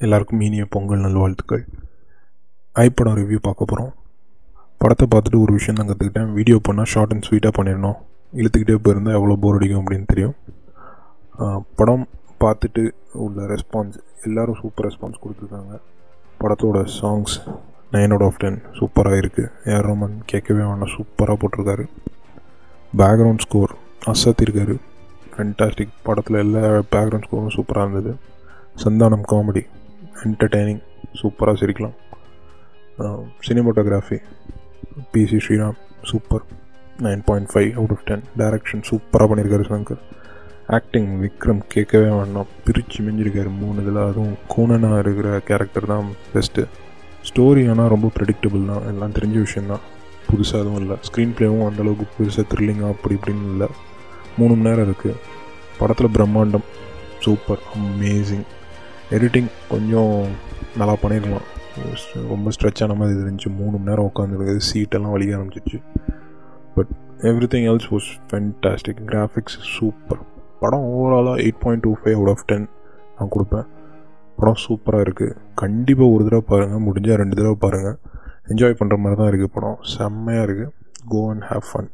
எல்லாருக்கும் இனிய பொங்கல் நல்வாழ்த்துக்கள். ஐப்படம் ரிவ்யூ பார்க்க போகிறோம். படத்தை பார்த்துட்டு ஒரு விஷயம் தான் கற்றுக்கிட்டேன். வீடியோ பண்ணால் ஷார்ட் அண்ட் ஸ்வீட்டாக பண்ணிடணும். இழுத்துக்கிட்டே போயிருந்தால் எவ்வளோ போர் அடிக்கும் அப்படின்னு தெரியும். படம் பார்த்துட்டு உள்ள ரெஸ்பான்ஸ், எல்லோரும் சூப்பர் ரெஸ்பான்ஸ் கொடுத்துருக்காங்க. படத்தோட சாங்ஸ் 9/10 சூப்பராக இருக்குது. ஏஆர் ரஹ்மான் கேட்கவே வேணாம், சூப்பராக போட்டிருக்காரு. பேக்ரவுண்ட் ஸ்கோர் அசத்திருக்காரு, ஃபென்டாஸ்டிக். படத்தில் எல்லா பேக்ரவுண்ட் ஸ்கோரும் சூப்பராக இருந்தது. சந்தானம் காமெடி என்டர்டெய்னிங், சூப்பராக சிரிக்கலாம். Cinematography PC Sreeram super, 9.5/10. Direction சூப்பராக பண்ணியிருக்காரு சங்கர். ஆக்டிங் விக்ரம் கேட்கவே வேண்டாம், பிரித்து மிஞ்சிருக்காரு 3 இதில். அதுவும் கூனனாக இருக்கிற கேரக்டர் தான் பெஸ்ட்டு. ஸ்டோரி ஆனால் ரொம்ப ப்ரெடிக்டபிள் தான், எல்லாம் தெரிஞ்ச விஷயந்தான், புதுசாக எதுவும் இல்லை. ஸ்க்ரீன் ப்ளேவும் அந்தளவுக்கு புதுசாக த்ரில்லிங்காக அப்படி இப்படின்னு இல்லை. 3 மணி நேரம் இருக்குது. படத்தில் பிரம்மாண்டம், சூப்பர், அமேசிங். எடிட்டிங் கொஞ்சம் நல்லா பண்ணியிருக்கலாம், ரொம்ப ஸ்ட்ரெச் ஆன மாதிரி இருந்துச்சு. 3 மணி நேரம் உட்காந்துருக்குது, சீட்டெல்லாம் வலிக்க ஆரம்பிச்சிச்சு. But every thing else was fantastic. Graphics super. படம் ஓவராலாக 8.25/10 நான் கொடுப்பேன். படம் சூப்பராக இருக்குது. கண்டிப்பாக ஒரு தடவை பாருங்கள், முடிஞ்சால் 2 தடவை பாருங்கள். என்ஜாய் பண்ணுற மாதிரி தான் இருக்குது படம், செம்மையாக இருக்குது. Go and have fun.